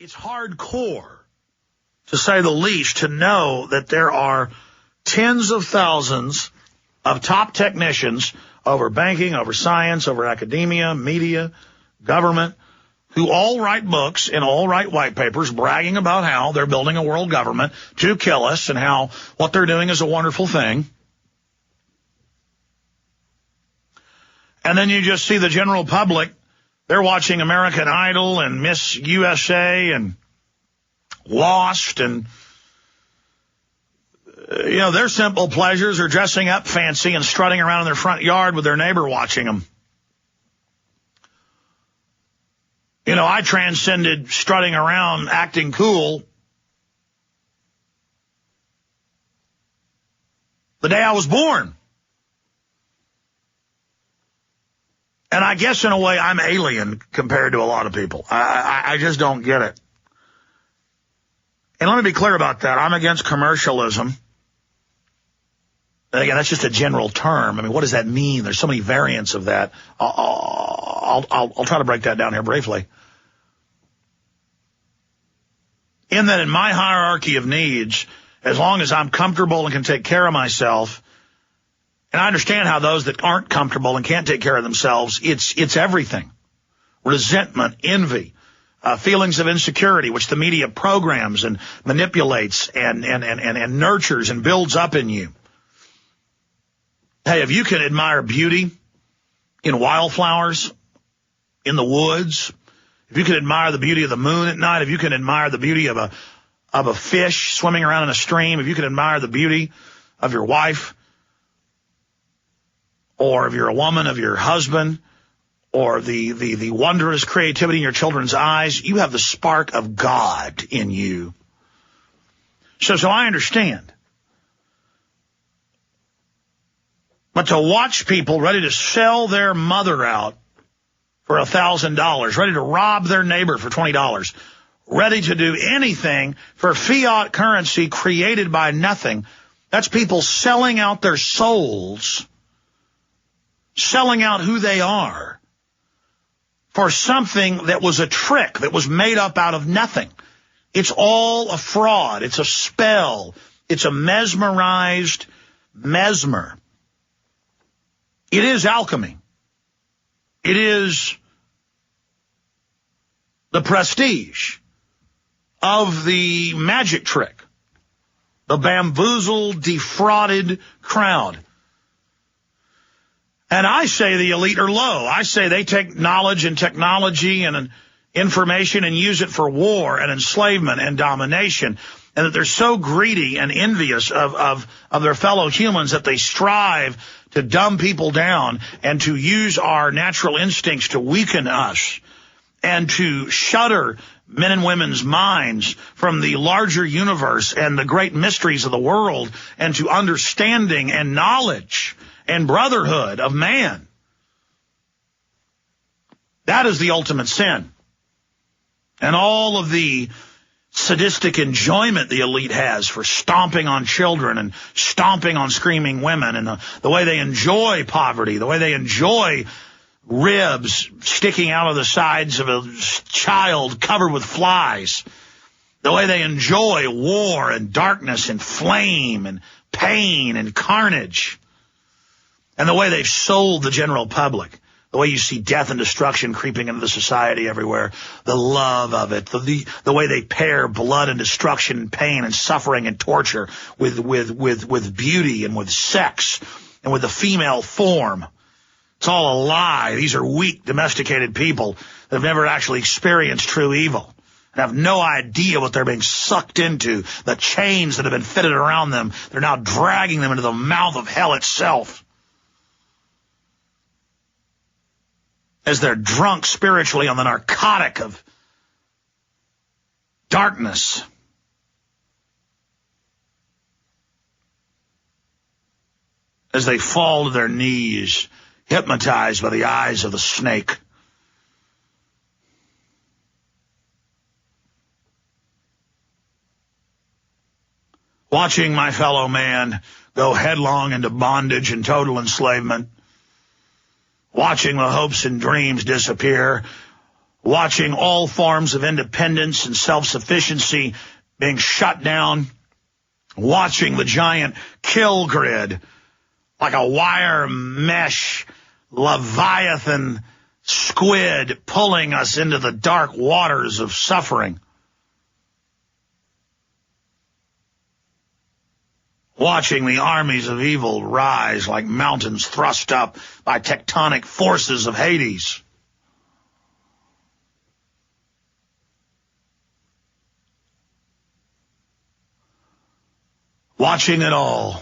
It's hardcore, to say the least, to know that there are tens of thousands of top technicians over banking, over science, over academia, media, government, who all write books and all write white papers bragging about how they're building a world government to kill us and how what they're doing is a wonderful thing. And then you just see the general public. They're watching American Idol and Miss USA and Lost, and their simple pleasures are dressing up fancy and strutting around in their front yard with their neighbor watching them. I transcended strutting around acting cool the day I was born. And I guess in a way I'm alien compared to a lot of people. I just don't get it. And let me be clear about that. I'm against commercialism. And again, that's just a general term. I mean, what does that mean? There's so many variants of that. I'll try to break that down here briefly. In that, in my hierarchy of needs, as long as I'm comfortable and can take care of myself, and I understand how those that aren't comfortable and can't take care of themselves, it's everything. Resentment, envy, feelings of insecurity, which the media programs and manipulates and nurtures and builds up in you. Hey, if you can admire beauty in wildflowers, in the woods, if you can admire the beauty of the moon at night, if you can admire the beauty of a fish swimming around in a stream, if you can admire the beauty of your wife, or if you're a woman, of your husband, or the wondrous creativity in your children's eyes, you have the spark of God in you. So I understand. But to watch people ready to sell their mother out for $1,000, ready to rob their neighbor for $20, ready to do anything for fiat currency created by nothing, that's people selling out their souls, selling out who they are for something that was a trick, that was made up out of nothing. It's all a fraud. It's a spell. It's a mesmerized mesmer. It is alchemy. It is the prestige of the magic trick, the bamboozled, defrauded crowd. And I say the elite are low. I say they take knowledge and technology and information and use it for war and enslavement and domination, and that they're so greedy and envious of their fellow humans that they strive to dumb people down and to use our natural instincts to weaken us and to shudder men and women's minds from the larger universe and the great mysteries of the world and to understanding and knowledge and brotherhood of man. That is the ultimate sin. And all of the sadistic enjoyment the elite has for stomping on children and stomping on screaming women, and the way they enjoy poverty, the way they enjoy ribs sticking out of the sides of a child covered with flies, the way they enjoy war and darkness and flame and pain and carnage, and the way they've sold the general public. The way you see death and destruction creeping into the society everywhere, the love of it, the way they pair blood and destruction and pain and suffering and torture with beauty and with sex and with the female form. It's all a lie. These are weak, domesticated people that have never actually experienced true evil and have no idea what they're being sucked into, the chains that have been fitted around them. They're now dragging them into the mouth of hell itself. As they're drunk spiritually on the narcotic of darkness. As they fall to their knees, hypnotized by the eyes of the snake. Watching my fellow man go headlong into bondage and total enslavement. Watching the hopes and dreams disappear, watching all forms of independence and self-sufficiency being shut down, watching the giant kill grid like a wire mesh Leviathan squid pulling us into the dark waters of suffering. Watching the armies of evil rise like mountains thrust up by tectonic forces of Hades. Watching it all,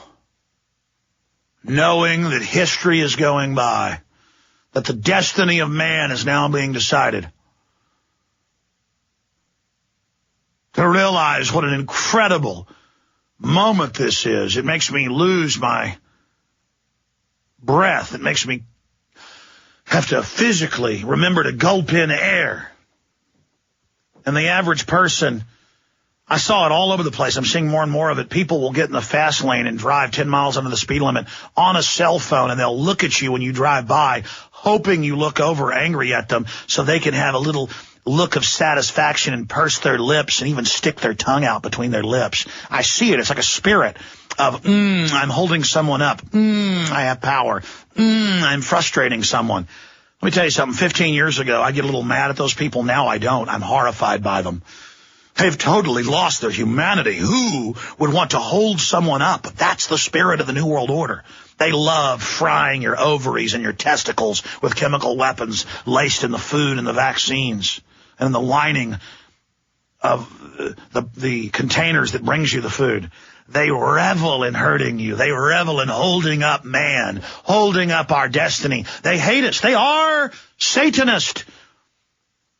knowing that history is going by, that the destiny of man is now being decided. To realize what an incredible moment this is. It makes me lose my breath. It makes me have to physically remember to gulp in air. And the average person, I saw it all over the place. I'm seeing more and more of it. People will get in the fast lane and drive 10 miles under the speed limit on a cell phone, and they'll look at you when you drive by, hoping you look over angry at them so they can have a little look of satisfaction and purse their lips and even stick their tongue out between their lips. I see it. It's like a spirit of, I'm holding someone up. I have power. I'm frustrating someone. Let me tell you something. 15 years ago, I get a little mad at those people. Now I don't. I'm horrified by them. They've totally lost their humanity. Who would want to hold someone up? That's the spirit of the New World Order. They love frying your ovaries and your testicles with chemical weapons laced in the food and the vaccines and in the lining of the containers that brings you the food. They revel in hurting you. They revel in holding up man, holding up our destiny. They hate us. They are Satanist.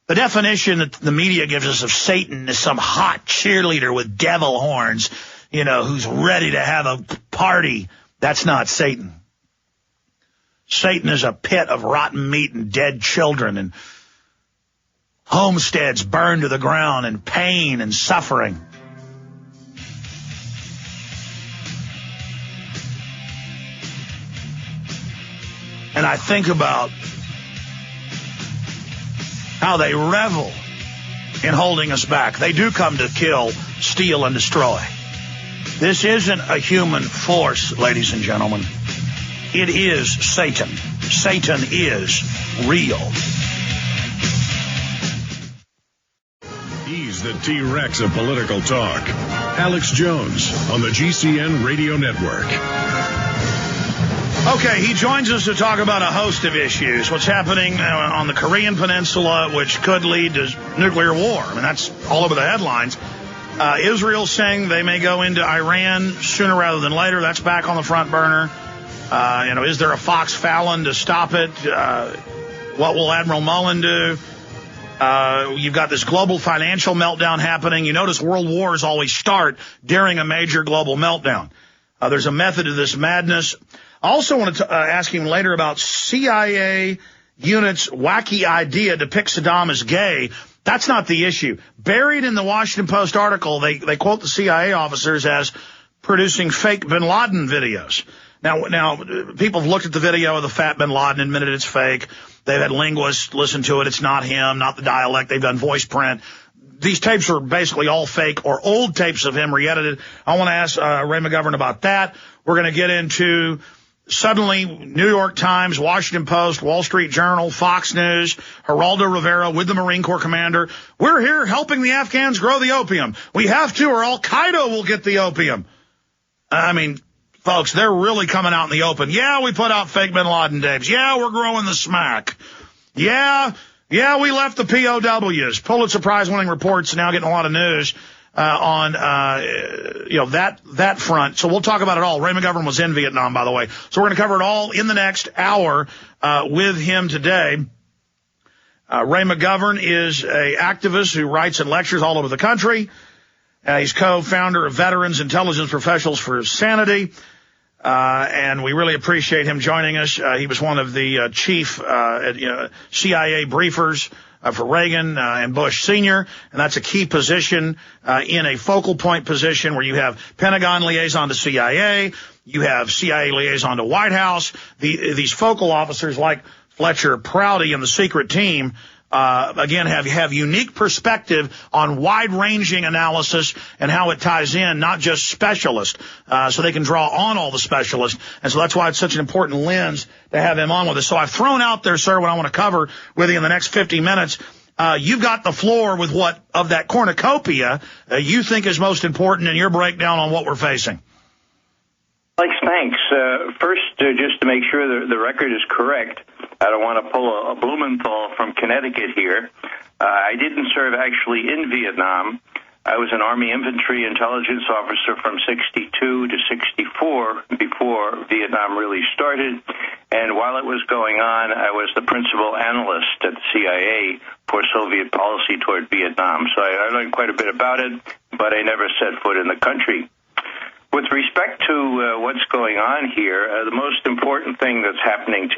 The definition that the media gives us of Satan is some hot cheerleader with devil horns, who's ready to have a party. That's not Satan. Satan is a pit of rotten meat and dead children and homesteads burned to the ground and pain and suffering. And I think about how they revel in holding us back. They do come to kill, steal, and destroy. This isn't a human force, ladies and gentlemen. It is Satan. Satan is real. He's the T-Rex of political talk. Alex Jones on the GCN Radio Network. Okay, he joins us to talk about a host of issues. What's happening on the Korean Peninsula, which could lead to nuclear war. I mean, that's all over the headlines. Israel saying they may go into Iran sooner rather than later. That's back on the front burner. Is there a Fox Fallon to stop it? What will Admiral Mullen do? You've got this global financial meltdown happening. You notice world wars always start during a major global meltdown. There's a method to this madness. I also want to ask him later about CIA units' wacky idea to depict Saddam as gay. That's not the issue. Buried in the Washington Post article, they quote the CIA officers as producing fake bin Laden videos. Now, people have looked at the video of the fat bin Laden, admitted it's fake. They've had linguists listen to it. It's not him, not the dialect. They've done voice print. These tapes are basically all fake or old tapes of him re-edited. I want to ask Ray McGovern about that. We're going to get into suddenly New York Times, Washington Post, Wall Street Journal, Fox News, Geraldo Rivera with the Marine Corps commander. We're here helping the Afghans grow the opium. We have to, or Al-Qaeda will get the opium. I mean, folks, they're really coming out in the open. Yeah, we put out fake bin Laden tapes. Yeah, we're growing the smack. Yeah, we left the POWs. Pulitzer Prize-winning reports now getting a lot of news on that front. So we'll talk about it all. Ray McGovern was in Vietnam, by the way. So we're going to cover it all in the next hour with him today. Ray McGovern is an activist who writes and lectures all over the country. He's co-founder of Veterans Intelligence Professionals for Sanity. And we really appreciate him joining us. He was one of the chief CIA briefers for Reagan and Bush Sr., and that's a key position in a focal point position where you have Pentagon liaison to CIA, you have CIA liaison to White House. These focal officers like Fletcher Prouty and the secret team again, have unique perspective on wide-ranging analysis and how it ties in, not just specialists, so they can draw on all the specialists. And so that's why it's such an important lens to have him on with us. So I've thrown out there, sir, what I want to cover with you in the next 50 minutes. You've got the floor with what of that cornucopia you think is most important in your breakdown on what we're facing. Alex, thanks. First, just to make sure the record is correct, I don't want to pull a Blumenthal from Connecticut here. I didn't serve actually in Vietnam. I was an Army infantry intelligence officer from 62 to 64 before Vietnam really started. And while it was going on, I was the principal analyst at the CIA for Soviet policy toward Vietnam. So I learned quite a bit about it, but I never set foot in the country. With respect to what's going on here, the most important thing that's happening